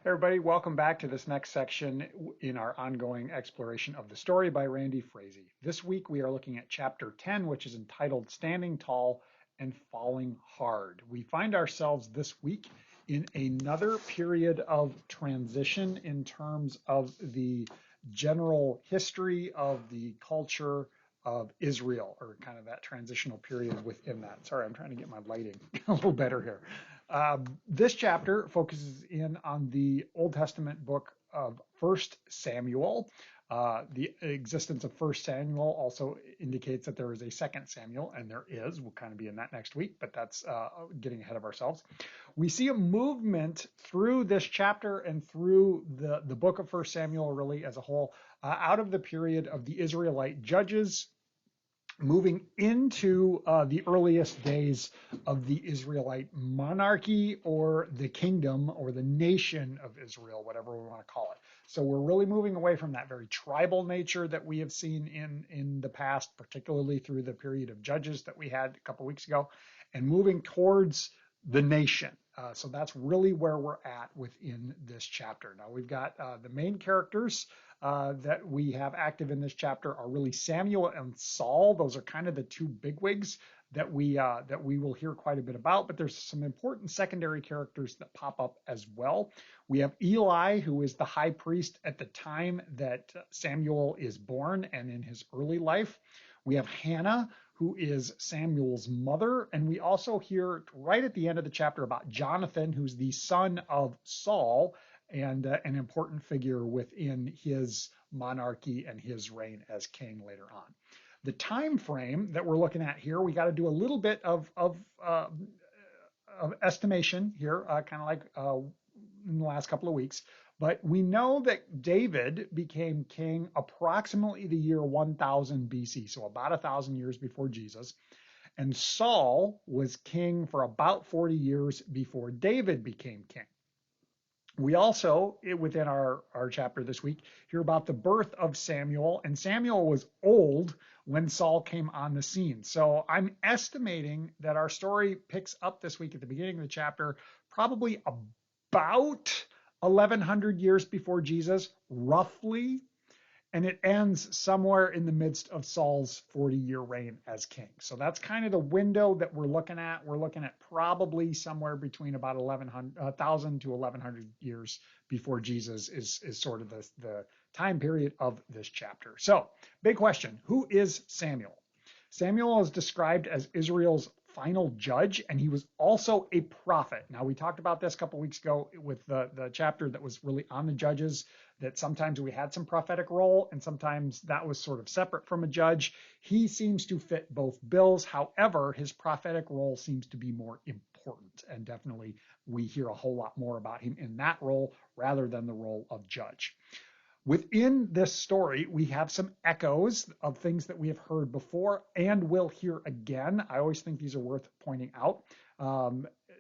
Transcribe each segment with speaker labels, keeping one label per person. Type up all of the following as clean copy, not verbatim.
Speaker 1: Everybody, welcome back to this next section in our ongoing exploration of the story by Randy Frazee. This week we are looking at chapter 10, which is entitled Standing Tall and Falling Hard. We find ourselves this week in another period of transition in terms of the general history of the culture of Israel, or kind of that transitional period within that. Sorry, I'm trying to get my lighting a little better here. This chapter focuses in on the Old Testament book of 1 Samuel. The existence of 1 Samuel also indicates that there is a 2 Samuel, and there is. We'll kind of be in that next week, but that's getting ahead of ourselves. We see a movement through this chapter and through the book of 1 Samuel really as a whole, out of the period of the Israelite judges, moving into the earliest days of the Israelite monarchy or the kingdom or the nation of Israel, whatever we want to call it. So we're really moving away from that very tribal nature that we have seen in the past, particularly through the period of Judges that we had a couple weeks ago, and moving towards the nation. So that's really where we're at within this chapter. Now we've got the main characters that we have active in this chapter are really Samuel and Saul. Those are kind of the two bigwigs that we will hear quite a bit about, but there's some important secondary characters that pop up as well. We have Eli, who is the high priest at the time that Samuel is born and in his early life. We have Hannah, who is Samuel's mother, and we also hear right at the end of the chapter about Jonathan, who's the son of Saul, and an important figure within his monarchy and his reign as king later on. The time frame that we're looking at here, we got to do a little bit of estimation here, kind of like in the last couple of weeks. But we know that David became king approximately the year 1000 BC, so about 1,000 years before Jesus. And Saul was king for about 40 years before David became king. We also, within our chapter this week, hear about the birth of Samuel, and Samuel was old when Saul came on the scene. So I'm estimating that our story picks up this week at the beginning of the chapter, probably about 1,100 years before Jesus, roughly, and it ends somewhere in the midst of Saul's 40-year reign as king. So that's kind of the window that we're looking at. We're looking at probably somewhere between about 1,000 to 1,100 years before Jesus is sort of the time period of this chapter. So, big question, who is Samuel? Samuel is described as Israel's final judge, and he was also a prophet. Now, we talked about this a couple weeks ago with the chapter that was really on the judges, that sometimes we had some prophetic role and sometimes that was sort of separate from a judge. He seems to fit both bills. However, his prophetic role seems to be more important, and definitely we hear a whole lot more about him in that role rather than the role of judge. Within this story, we have some echoes of things that we have heard before and will hear again. I always think these are worth pointing out.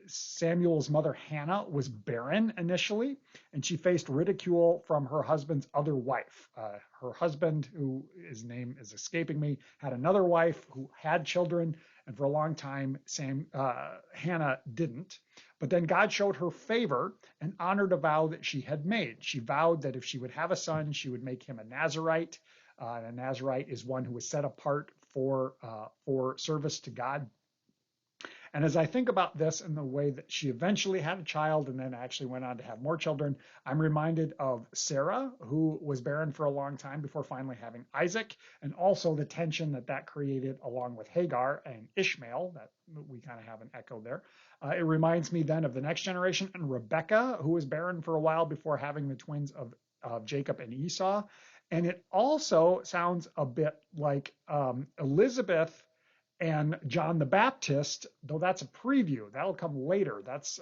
Speaker 1: Samuel's mother, Hannah, was barren initially, and she faced ridicule from her husband's other wife. Her husband, who his name is escaping me, had another wife who had children, and for a long time, Hannah didn't. But then God showed her favor and honored a vow that she had made. She vowed that if she would have a son, she would make him a Nazirite. And a Nazirite is one who was set apart for service to God. And as I think about this and the way that she eventually had a child and then actually went on to have more children, I'm reminded of Sarah, who was barren for a long time before finally having Isaac, and also the tension that created along with Hagar and Ishmael, that we kind of have an echo there. It reminds me then of the next generation and Rebecca, who was barren for a while before having the twins of Jacob and Esau. And it also sounds a bit like Elizabeth and John the Baptist, though that's a preview. That'll come later. That's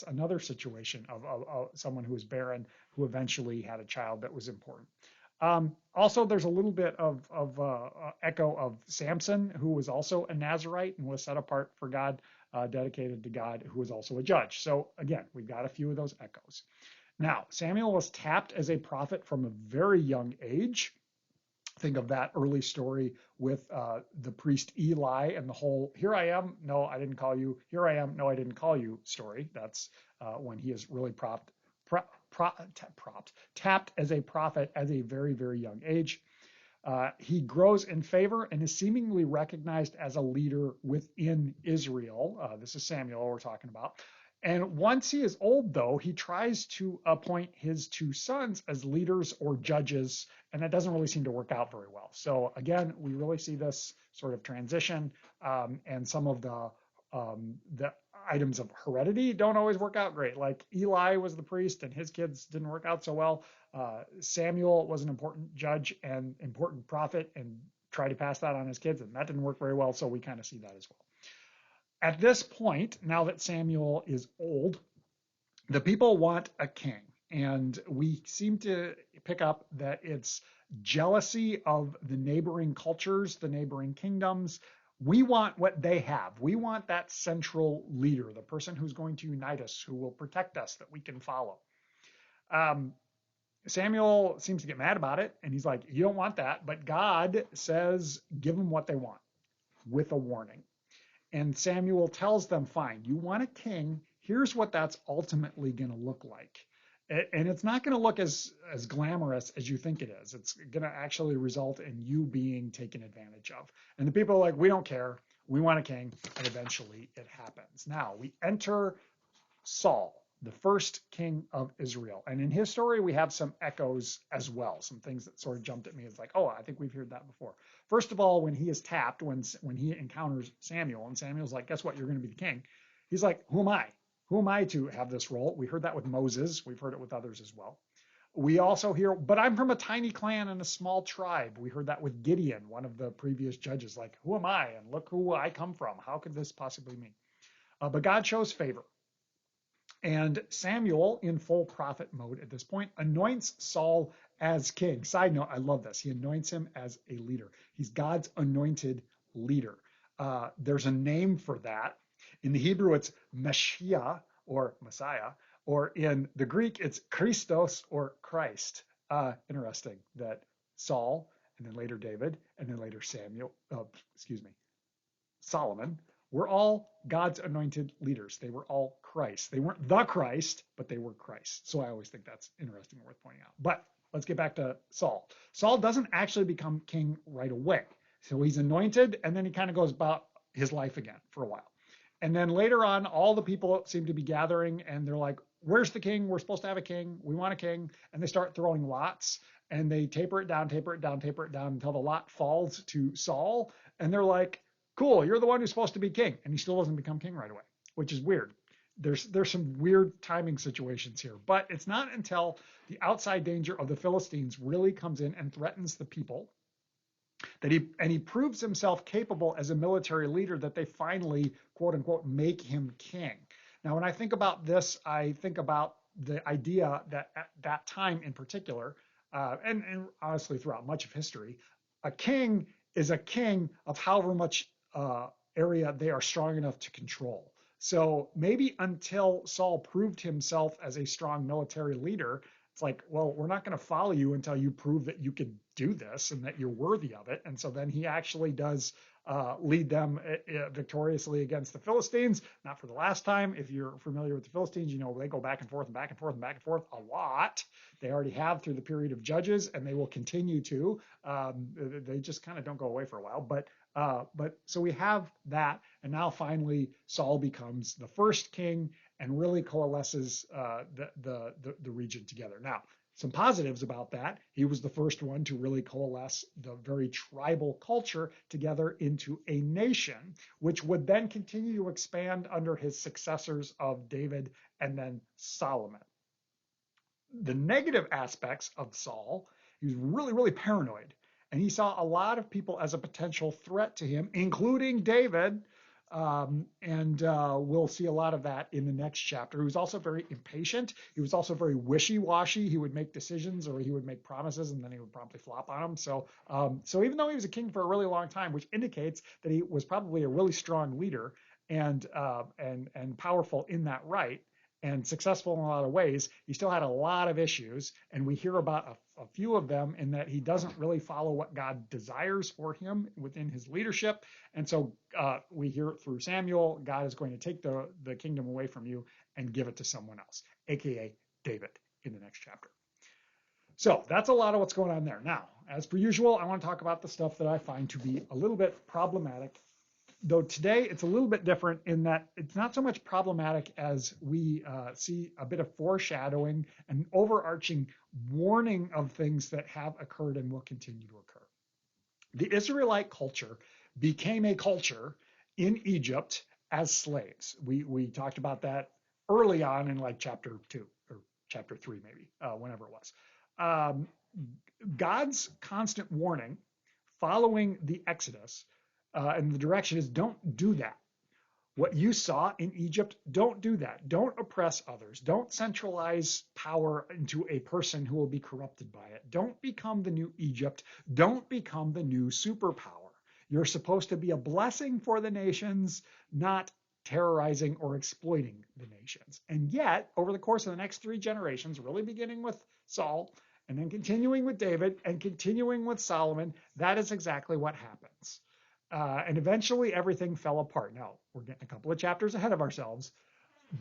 Speaker 1: another situation of someone who was barren who eventually had a child that was important. Also, there's a little bit of echo of Samson, who was also a Nazirite and was set apart for God, dedicated to God, who was also a judge. So again, we've got a few of those echoes. Now, Samuel was tapped as a prophet from a very young age. Think of that early story with the priest Eli and the whole "here I am, no, I didn't call you, here I am, no, I didn't call you" story. That's when he is really tapped as a prophet at a very, very young age. He grows in favor and is seemingly recognized as a leader within Israel. This is Samuel we're talking about. And once he is old, though, he tries to appoint his two sons as leaders or judges, and that doesn't really seem to work out very well. So again, we really see this sort of transition, and some of the items of heredity don't always work out great. Like Eli was the priest, and his kids didn't work out so well. Samuel was an important judge and important prophet, and tried to pass that on his kids, and that didn't work very well. So we kind of see that as well. At this point, now that Samuel is old, the people want a king. And we seem to pick up that it's jealousy of the neighboring cultures, the neighboring kingdoms. We want what they have. We want that central leader, the person who's going to unite us, who will protect us, that we can follow. Samuel seems to get mad about it, and he's like, you don't want that. But God says, give them what they want, with a warning. And Samuel tells them, fine, you want a king. Here's what that's ultimately going to look like. And it's not going to look as glamorous as you think it is. It's going to actually result in you being taken advantage of. And the people are like, we don't care. We want a king. And eventually it happens. Now we enter Saul, the first king of Israel. And in his story, we have some echoes as well, some things that sort of jumped at me. It's like, oh, I think we've heard that before. First of all, when he is tapped, when he encounters Samuel, and Samuel's like, guess what? You're going to be the king. He's like, who am I? Who am I to have this role? We heard that with Moses. We've heard it with others as well. We also hear, but I'm from a tiny clan and a small tribe. We heard that with Gideon, one of the previous judges. Like, who am I? And look who I come from. How could this possibly mean? But God shows favor. And Samuel, in full prophet mode at this point, anoints Saul as king. Side note, I love this. He anoints him as a leader. He's God's anointed leader. There's a name for that. In the Hebrew, it's Messiah or Messiah, or in the Greek, it's Christos or Christ. Interesting that Saul, and then later David, and then later Solomon, were all God's anointed leaders. They were all Christ. They weren't the Christ, but they were Christ. So I always think that's interesting, worth pointing out. But let's get back to Saul. Saul doesn't actually become king right away. So he's anointed, and then he kind of goes about his life again for a while. And then later on, all the people seem to be gathering, and they're like, where's the king? We're supposed to have a king. We want a king. And they start throwing lots, and they taper it down until the lot falls to Saul. And they're like, cool, you're the one who's supposed to be king. And he still doesn't become king right away, which is weird. There's some weird timing situations here. But it's not until the outside danger of the Philistines really comes in and threatens the people that he proves himself capable as a military leader that they finally, quote unquote, make him king. Now, when I think about this, I think about the idea that at that time in particular, and honestly throughout much of history, a king is a king of however much area they are strong enough to control. So maybe until Saul proved himself as a strong military leader, it's like, well, we're not going to follow you until you prove that you can do this and that you're worthy of it. And so then he actually does lead them victoriously against the Philistines. Not for the last time. If you're familiar with the Philistines, you know they go back and forth and back and forth and back and forth a lot. They already have through the period of Judges, and they will continue to. They just kind of don't go away for a while. But so we have that, and now finally Saul becomes the first king and really coalesces the region together. Now, some positives about that. He was the first one to really coalesce the very tribal culture together into a nation, which would then continue to expand under his successors of David and then Solomon. The negative aspects of Saul, he was really, really paranoid. And he saw a lot of people as a potential threat to him, including David. We'll see a lot of that in the next chapter. He was also very impatient. He was also very wishy-washy. He would make decisions or he would make promises and then he would promptly flop on them. So even though he was a king for a really long time, which indicates that he was probably a really strong leader and powerful in that right, and successful in a lot of ways, he still had a lot of issues. And we hear about a few of them in that he doesn't really follow what God desires for him within his leadership. And so we hear through Samuel, God is going to take the kingdom away from you and give it to someone else, aka David in the next chapter. So that's a lot of what's going on there. Now, as per usual, I want to talk about the stuff that I find to be a little bit problematic, though today it's a little bit different in that it's not so much problematic as we see a bit of foreshadowing and overarching warning of things that have occurred and will continue to occur. The Israelite culture became a culture in Egypt as slaves. We talked about that early on in like chapter 2 or chapter 3 maybe, whenever it was. God's constant warning following the Exodus and the direction is don't do that. What you saw in Egypt, don't do that. Don't oppress others. Don't centralize power into a person who will be corrupted by it. Don't become the new Egypt. Don't become the new superpower. You're supposed to be a blessing for the nations, not terrorizing or exploiting the nations. And yet, over the course of the next 3 generations, really beginning with Saul, and then continuing with David, and continuing with Solomon, that is exactly what happens. And eventually everything fell apart. Now, we're getting a couple of chapters ahead of ourselves,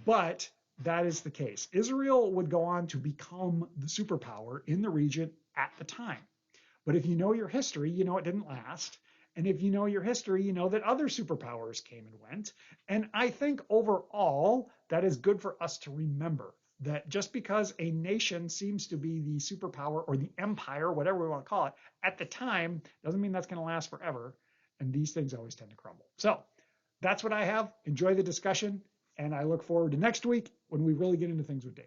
Speaker 1: but that is the case. Israel would go on to become the superpower in the region at the time. But if you know your history, you know it didn't last. And if you know your history, you know that other superpowers came and went. And I think overall, that is good for us to remember that just because a nation seems to be the superpower or the empire, whatever we want to call it, at the time, doesn't mean that's going to last forever. And these things always tend to crumble. So that's what I have. Enjoy the discussion. And I look forward to next week when we really get into things with Dave.